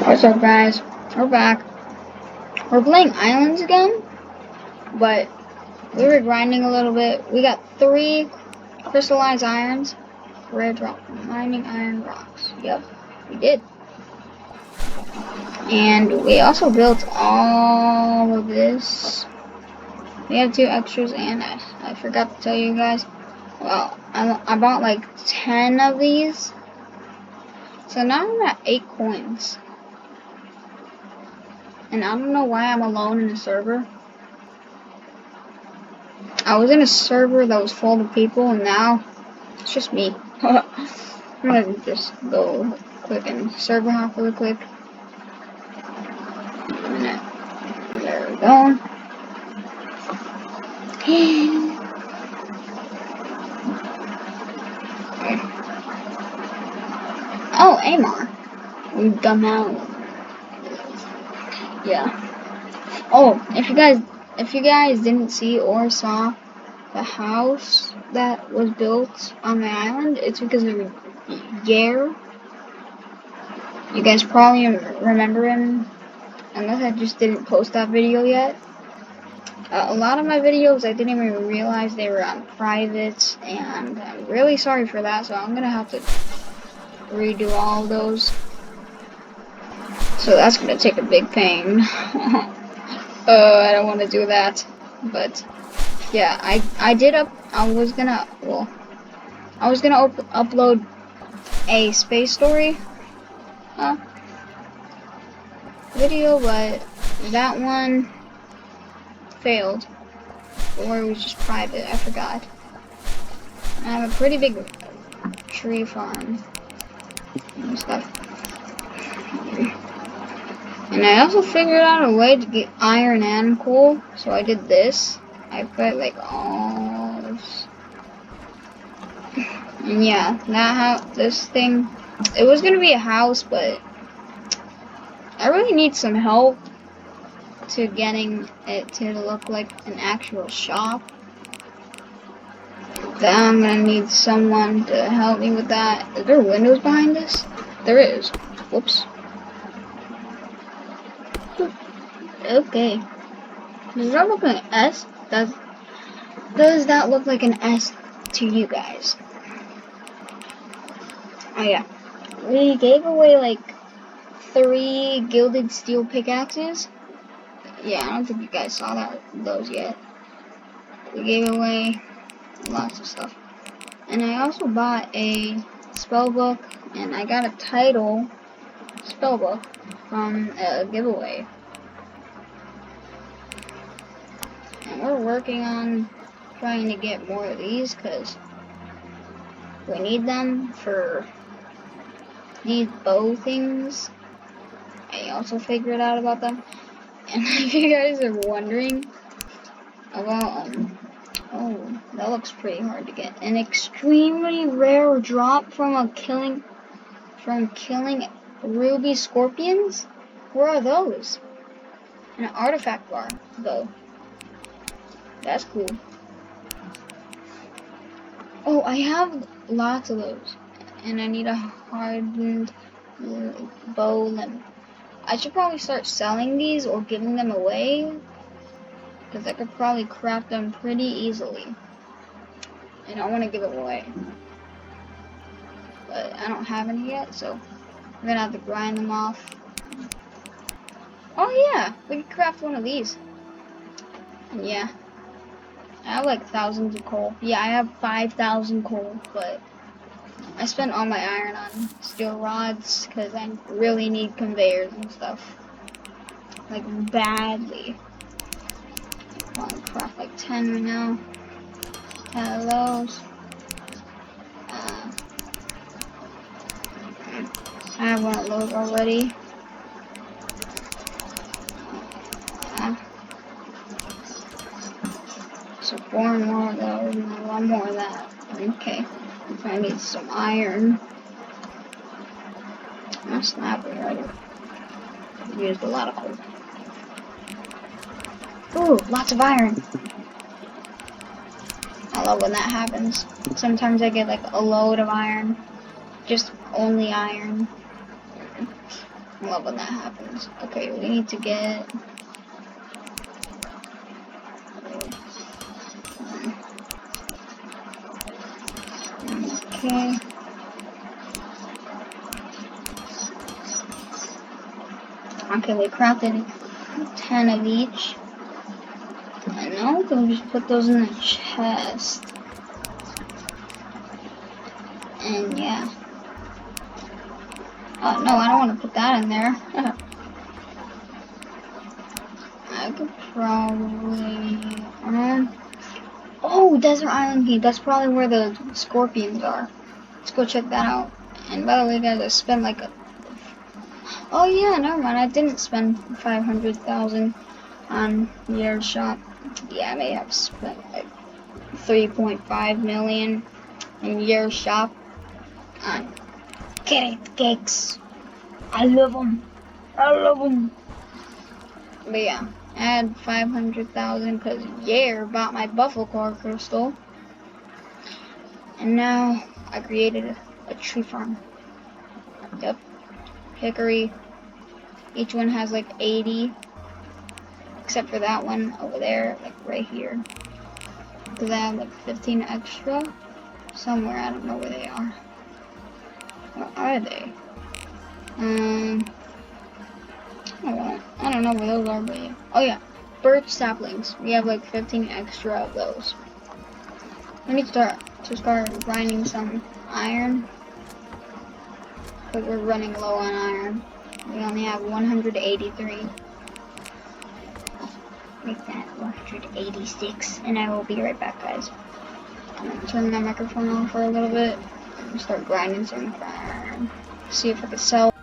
What's up, guys? We're back. We're playing Islands again, but we were grinding a little bit. We got 3 crystallized irons, rare drop, mining iron rocks. Yep, we did. And we also built all of this. We have 2 extras, and I forgot to tell you guys. Well, I bought like 10 of these, so now I'm at 8 coins. And I don't know why I'm alone in the server. I was in a server that was full of people, and now it's just me. I'm gonna just go quick and server hop really quick. There we go. Oh, Amar. We come out. Yeah. Oh, if you guys didn't see or saw the house that was built on the island, it's because of Yare. You guys probably remember him, unless I just didn't post that video yet. A lot of my videos, I didn't even realize they were on private, and I'm really sorry for that, so I'm gonna have to redo all of those. So that's gonna take a big pain. I don't want to do that, but yeah, I was gonna upload a space story video, but that one failed, or it was just private. I forgot. I have a pretty big tree farm and stuff, and I also figured out a way to get iron and coal. So I did this. I put like all this, and yeah, this thing. It was gonna be a house, but I really need some help to getting it to look like an actual shop. Then I'm gonna need someone to help me with that. Is there windows behind this? There is. Whoops. Okay. Does that look like an S? Does that look like an S to you guys? Oh yeah. We gave away like 3 gilded steel pickaxes. Yeah, I don't think you guys saw those yet. We gave away lots of stuff. And I also bought a spell book, and I got a title spell book from a giveaway. And we're working on trying to get more of these because we need them for these bow things. I also figured out about them. And if you guys are wondering about oh, that looks pretty hard to get. An extremely rare drop from killing ruby scorpions? Where are those? An artifact bar, though. That's cool. Oh, I have lots of those. And I need a hardened bow limb. I should probably start selling these or giving them away, because I could probably craft them pretty easily. And I want to give it away, but I don't have any yet, so I'm gonna have to grind them off. Oh yeah, we could craft one of these. And yeah, I have like thousands of coal. Yeah, I have 5,000 coal, but I spent all my iron on steel rods because I really need conveyors and stuff, like badly. I want to craft like 10 right now. 10 of those. I have one of those already. So 4 more of those and 1 more of that. Okay. I need some iron. My snapper already used a lot of coal. Ooh, lots of iron. I love when that happens. Sometimes I get like a load of iron. Just only iron. I love when that happens. Okay, we need to get... Okay. Okay, we crafted 10 of each. And now we can just put those in the chest. And yeah. Oh no, I don't want to put that in there. I could probably... oh, Desert Island Heat. That's probably where the scorpions are. Let's go check that out. And by the way, guys, I spent like a... oh yeah, never mind. I didn't spend 500,000 on Year's shop. Yeah, I may have spent like 3.5 million in Year's shop on carrot cakes. I love them. I love them. But yeah, I had 500,000 because Year bought my buffalo core crystal. And now I created a tree farm. Yep. Hickory. Each one has like 80. Except for that one over there, like right here. Because I have like 15 extra. Somewhere, I don't know where they are. Where are they? I don't know where those are, but yeah. Oh yeah, birch saplings. We have like 15 extra of those. I need to start grinding some iron. Because we're running low on iron. We only have 183. Make that 186. And I will be right back, guys. I'm gonna turn my microphone on for a little bit. And start grinding some iron. See if I can sell.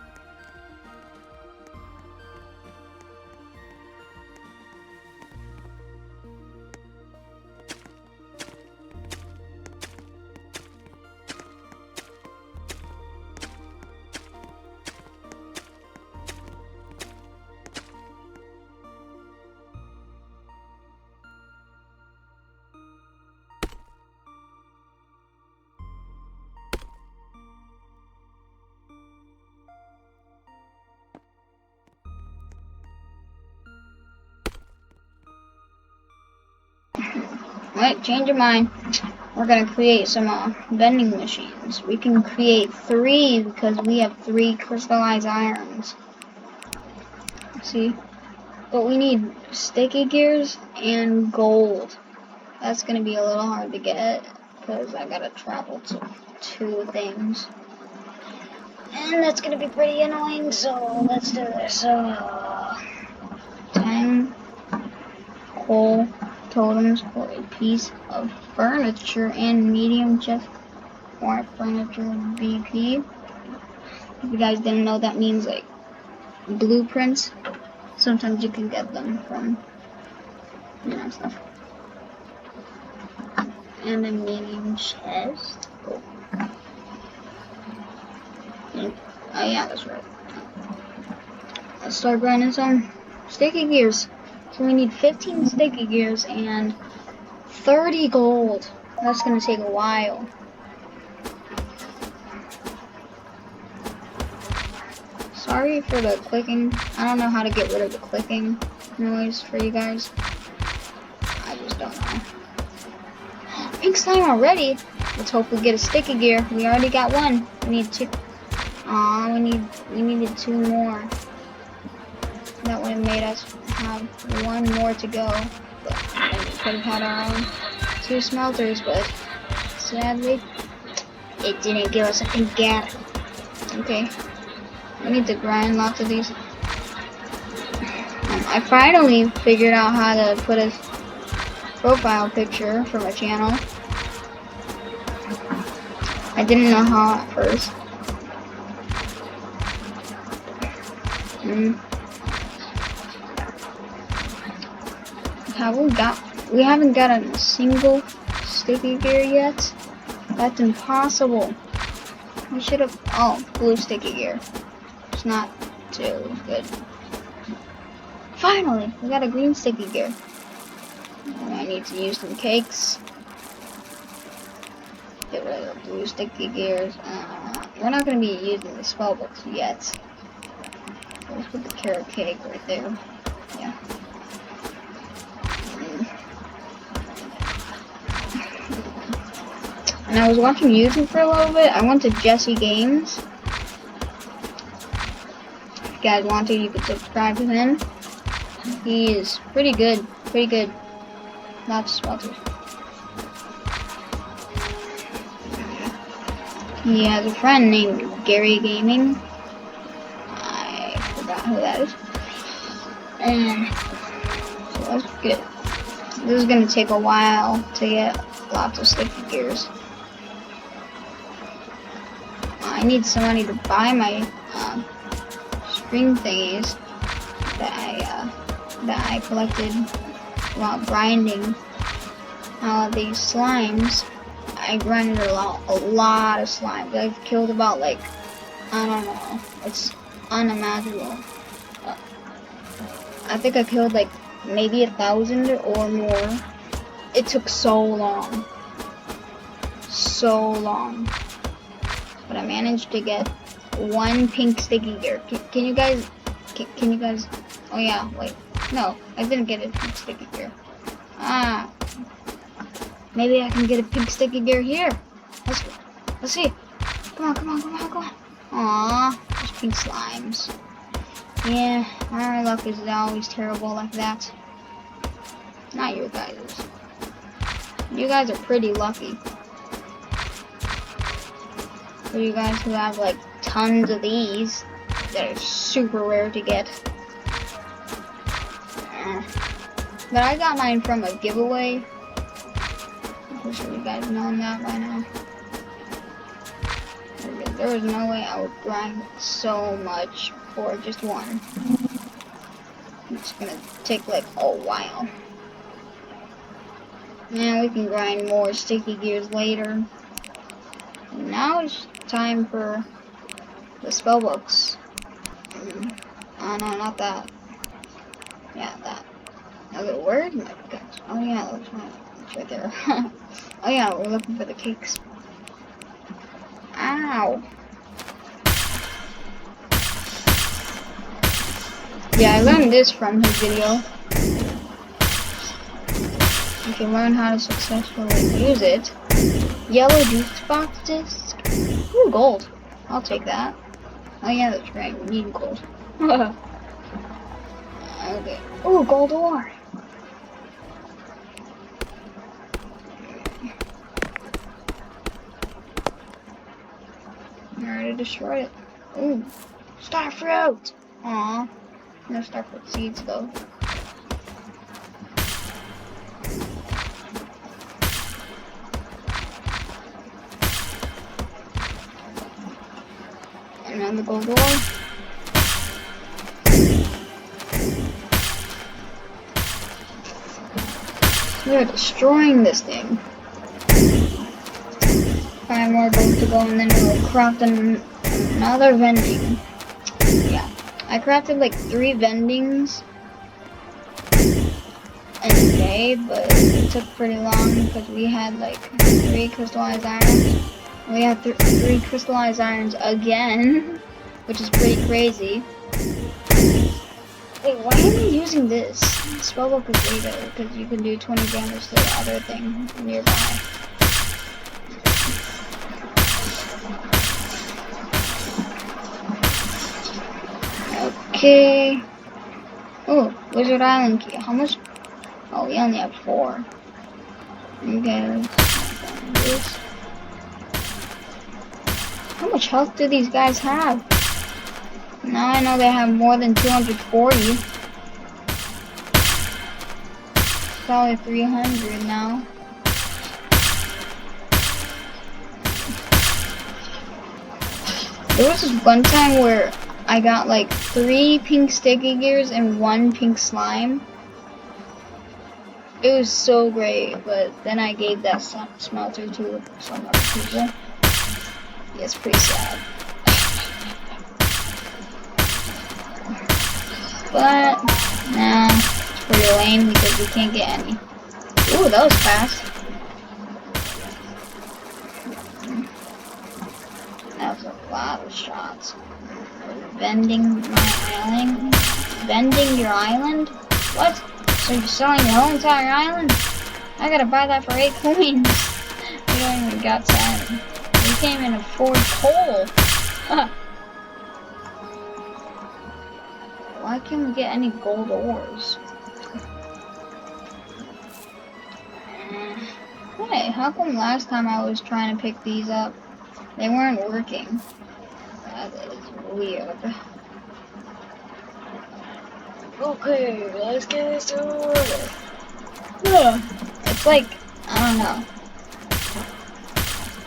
Wait, change your mind. We're gonna create some vending machines. We can create 3 because we have 3 crystallized irons. See? But we need sticky gears and gold. That's gonna be a little hard to get because I gotta travel to 2 things. And that's gonna be pretty annoying, so let's do this. 10 coal totems for a piece of furniture and medium chest for furniture VP. If you guys didn't know, that means like blueprints. Sometimes you can get them from, stuff. And a medium chest. Oh yeah, that's right. Let's start grinding some sticky gears. So we need 15 sticky gears and 30 gold. That's gonna take a while. Sorry for the clicking. I don't know how to get rid of the clicking noise for you guys. I just don't know. Pink slime already. Let's hope we get a sticky gear. We already got 1. We need 2. Aw, we needed 2 more. That would have made us have 1 more to go. But we could have had our own 2 smelters, but sadly, it didn't give us a pink gap. Okay, I need to grind lots of these. I finally figured out how to put a profile picture for my channel. I didn't know how at first. We haven't got a single sticky gear yet. That's impossible. We should have, blue sticky gear. It's not too good. Finally, we got a green sticky gear. And I need to use some cakes. Get rid of the blue sticky gears. We're not going to be using the spell books yet. Let's put the carrot cake right there. Yeah. And I was watching YouTube for a little bit. I went to Jesse Games. If you guys want to, you can subscribe to him. He is pretty good. Pretty good. Not sponsored. He has a friend named Gary Gaming. I forgot who that is. And so that's good. This is gonna take a while to get lots of sticky gears. I need somebody to buy my string thingies that I collected while grinding these slimes. I grinded a lot of slimes. I've killed about, like, I don't know, it's unimaginable. I think I killed like maybe 1,000 or more. It took so long, but I managed to get one pink sticky gear. Can you guys, oh yeah, wait, no, I didn't get a pink sticky gear. Maybe I can get a pink sticky gear here. Let's see. Come on. Aww, there's pink slimes. Yeah, my luck is always terrible like that. Not your guys'. You guys are pretty lucky. For you guys who have like tons of these that are super rare to get. But I got mine from a giveaway. I'm sure you guys know that by now. There was no way I would grind so much for just one. It's gonna take like a while. Now we can grind more sticky gears later. And now it's time for the spell books. Oh no, not that. Yeah, that. Okay, where's my guys? Oh yeah, that's right there. Oh yeah, we're looking for the cakes. Ow. Yeah, I learned this from his video. You can learn how to successfully use it. Yellow juice box disc. Ooh, gold. I'll take that. Oh yeah, that's right. We need gold. Okay. Ooh, gold ore. I already destroyed it. Ooh, star fruit. Aw, no star fruit seeds though. Another gold ore. We're destroying this thing. 5 more gold to go, and then we'll craft another vending. Yeah, I crafted like 3 vendings in a day, but it took pretty long because we had like 3 crystallized irons. We have 3 crystallized irons again, which is pretty crazy. Wait, why am I using this? Spellbook is way better because you can do 20 damage to the other thing nearby. Okay. Oh, Wizard Island key. How much? Oh, we only have 4. Okay, let's this. How much health do these guys have? Now I know they have more than 240. Probably 300 now. There was this one time where I got like 3 pink sticky gears and 1 pink slime. It was so great, but then I gave that smelter to some other people. Yeah, it's pretty sad. But, nah, it's pretty lame because we can't get any. Ooh, that was fast. That was a lot those shots. Vending my island? Vending your island? What? So you're selling your whole entire island? I gotta buy that for 8 coins. We don't even got 10. We can't even afford coal. Why can't we get any gold ores? Hey, how come last time I was trying to pick these up, they weren't working? That is weird. Okay, let's get started. It's like, I don't know.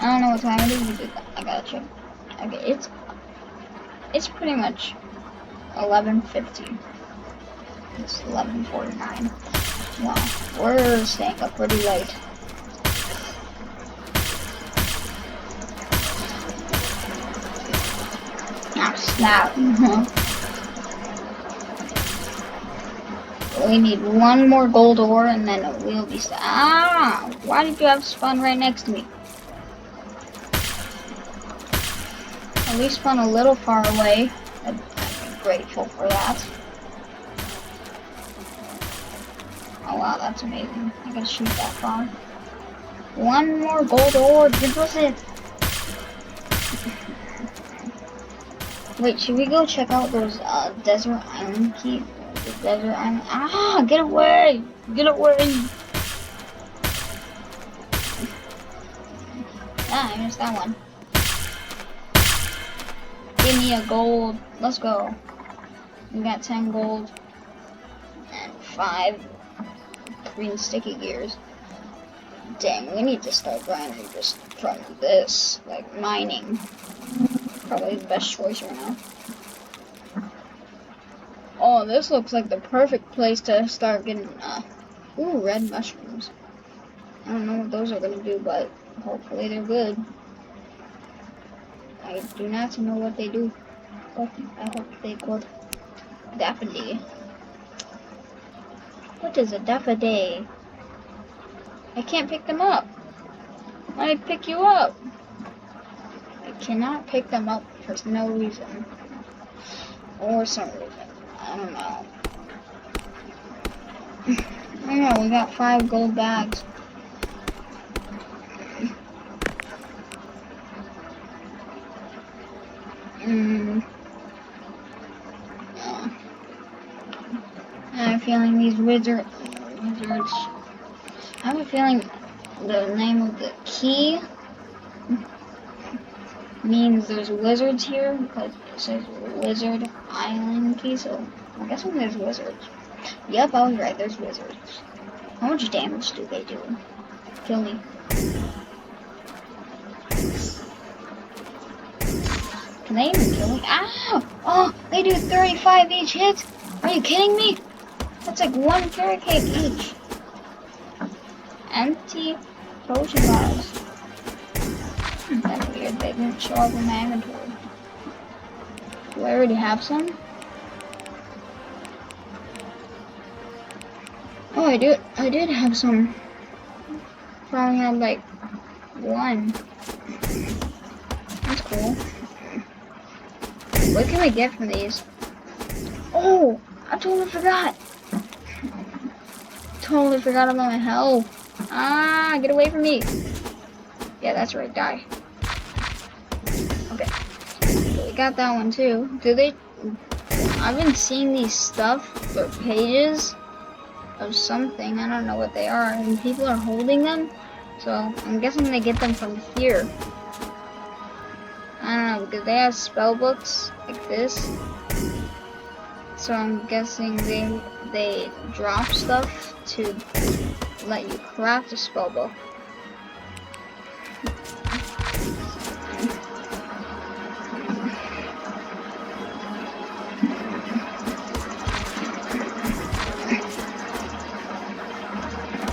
I don't know what time it is. I gotta check. Okay, it's pretty much 11:50. It's 11:49. Wow, we're staying up pretty late. Ah, snap. We need one more gold ore and then we'll be why did you have spawn right next to me? At least spawn a little far away. I'm grateful for that. Oh wow, that's amazing. I can shoot that far. One more gold ore, deposit. Wait, should we go check out those desert island keys? The desert island. Get away! Get away! I missed that one. Give me a gold. Let's go. We got 10 gold and 5 green sticky gears. Dang, we need to start grinding just from this, like mining. Probably the best choice right now. Oh, this looks like the perfect place to start getting, ooh, red mushrooms. I don't know what those are gonna do, but hopefully they're good. I do not know what they do, but I hope they're good. Daffodil. What is a daffodil? I can't pick them up. I pick you up. I cannot pick them up for no reason. Or some reason. I don't know. I know, we got 5 gold bags. I have a feeling these wizards. I have a feeling the name of the key means there's wizards here because it says Wizard Island key, so I'm guessing there's wizards. Yep, I was right, there's wizards. How much damage do they do? Kill me. Can they even kill me? Ow! Oh, they do 35 each hit? Are you kidding me? That's like 1 carrot cake each. Empty potion bottles. That's weird, they didn't show up in my inventory. Do I already have some? Oh, I did have some. Probably had like 1. That's cool. What can we get from these? Oh, I totally forgot. Totally forgot about my health. Get away from me. Yeah, that's right, die. Okay. So we got that one too. I've been seeing these stuff, or pages of something, I don't know what they are, and people are holding them, so I'm guessing they get them from here. I don't know, because they have spell books like this, so I'm guessing they drop stuff to let you craft a spell book.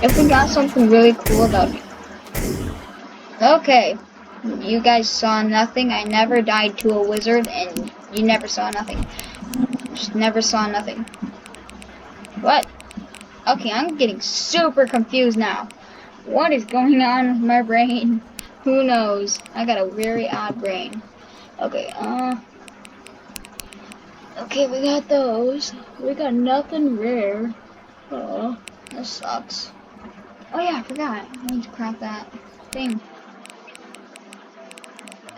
If we got something really cool, that would be... Okay, you guys saw nothing. I never died to a wizard, and you never saw nothing. Just never saw nothing. What? Okay, I'm getting super confused now. What is going on with my brain? Who knows? I got a very odd brain. Okay, okay, we got those. We got nothing rare. Oh, that sucks. Oh yeah, I forgot. I need to craft that thing.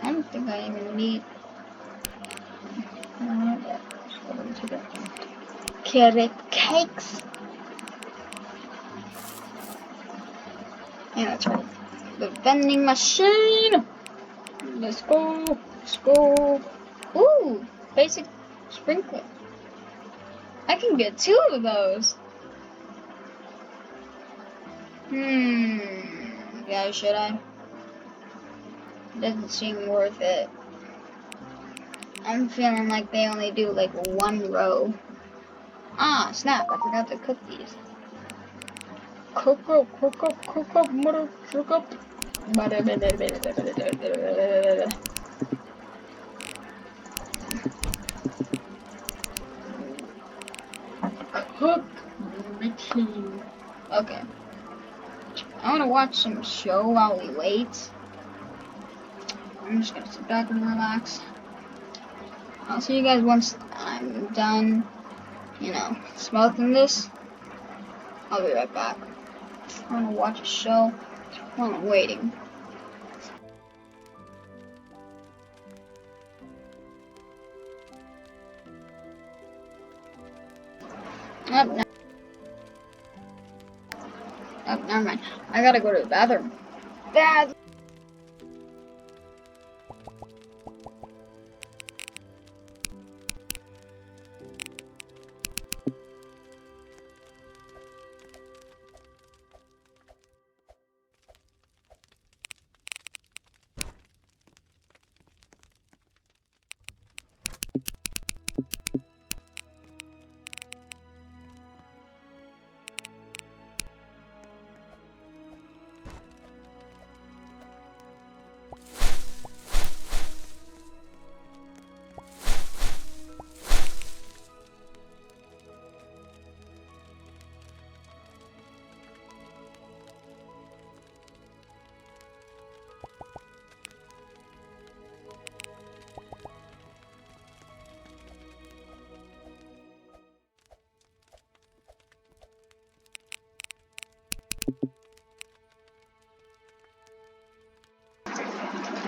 I don't think I even need. Carrot cakes. Yeah, that's right. The vending machine. Let's go. Let's go. Ooh, basic sprinkler. I can get 2 of those. Yeah, should I? Doesn't seem worth it. I'm feeling like they only do like 1 row. Ah, snap, I forgot to cook these. Cook up, mother, cook up. Cook machine. Okay. I want to watch some show while we wait. I'm just gonna sit back and relax. I'll see you guys once I'm done, smoking this. I'll be right back. I want to watch a show while I'm waiting. Oh, no. Oh, never mind. I gotta go to the bathroom. Dad!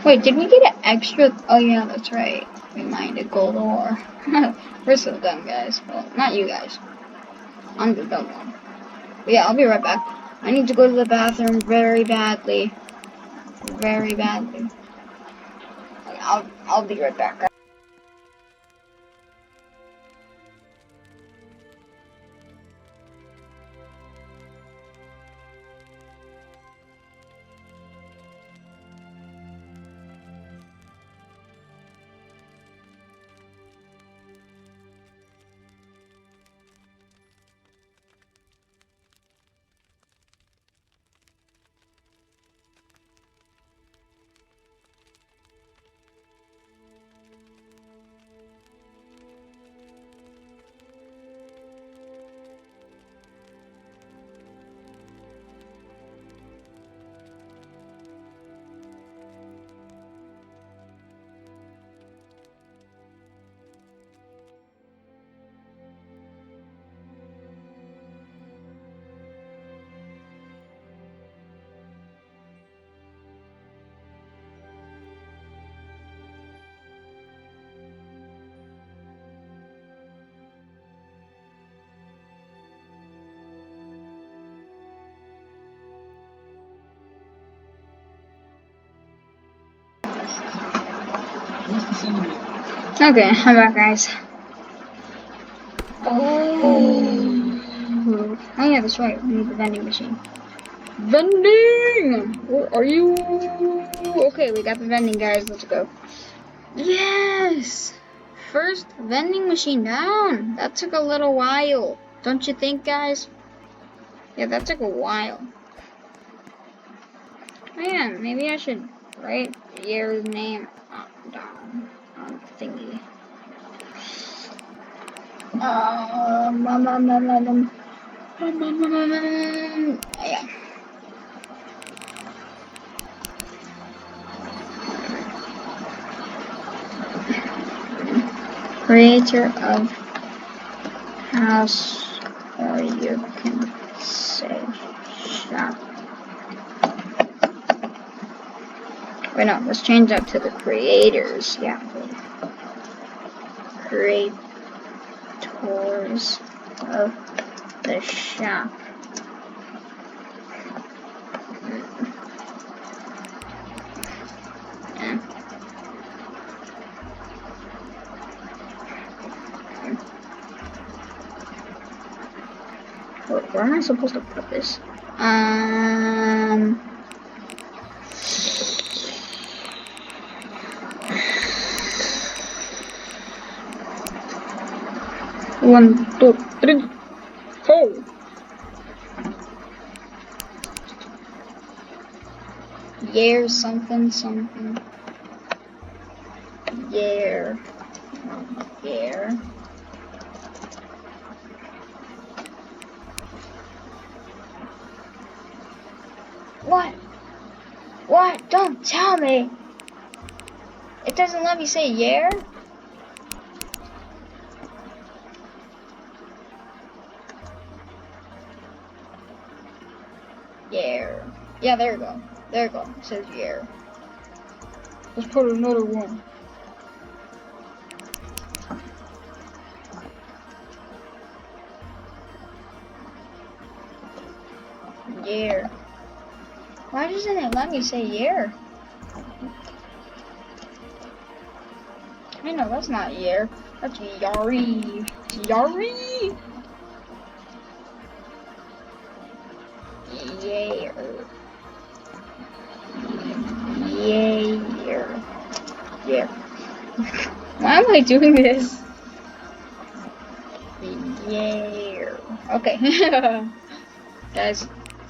Wait, did we get an extra? Oh yeah, that's right. We mined a gold ore. We're so dumb, guys. Well, not you guys. I'm the dumb one. But yeah, I'll be right back. I need to go to the bathroom very badly. Very badly. Okay, I'll be right back, guys. Okay, I'm back, guys. Oh yeah, that's right. We need the vending machine. Vending! Where are you? Okay, we got the vending, guys. Let's go. Yes! First vending machine down. That took a little while. Don't you think, guys? Yeah, that took a while. Man, maybe I should write Year's name down on the thingy. Yeah. creator of house, or you can say shop. Wait, no, let's change that to the creators. Yeah, creators of the shop. Yeah. Where am I supposed to put this? One, two, three, four. Year something something. Year. Year. What? What? Don't tell me. It doesn't let me say year? Year. Yeah, there you go. There you go. It says year. Let's put another one. Year. Why doesn't it let me say year? I know that's not year. That's yari. Yari. Year. Year. Year. Why am I doing this? Year. Okay. Guys,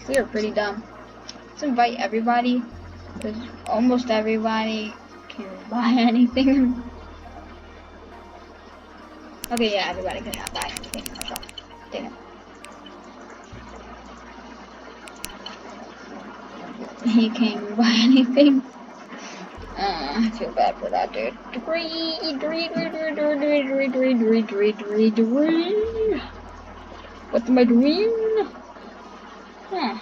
we are pretty dumb. Let's invite everybody, because almost everybody can buy anything. Okay, yeah, everybody can have that thing. Damn it. He can't buy anything. I feel bad for that dude. What am I doing? Huh.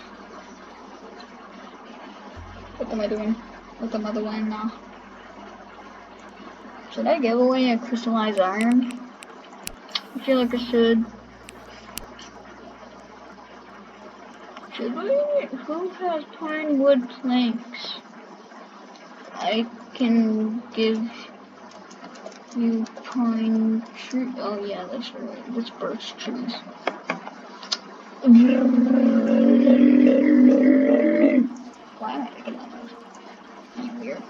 What am I doing? What am I doing now? Should I give away a crystallized iron? I feel like I should. Should we? Who has pine wood planks? I can give you pine tree. Oh yeah, that's right. That's birch trees. Why am I making that noise? That's weird.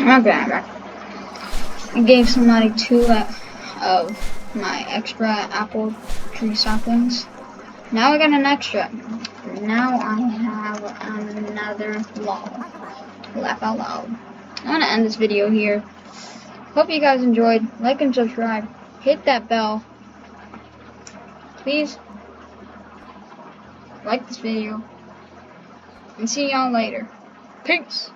Okay, I'm back. I gave somebody 2 of my extra apple tree saplings. Now I got an extra. Now I have on another vlog. Laugh out loud. I'm gonna end this video here. Hope you guys enjoyed. Like and subscribe. Hit that bell. Please like this video. And see y'all later. Peace.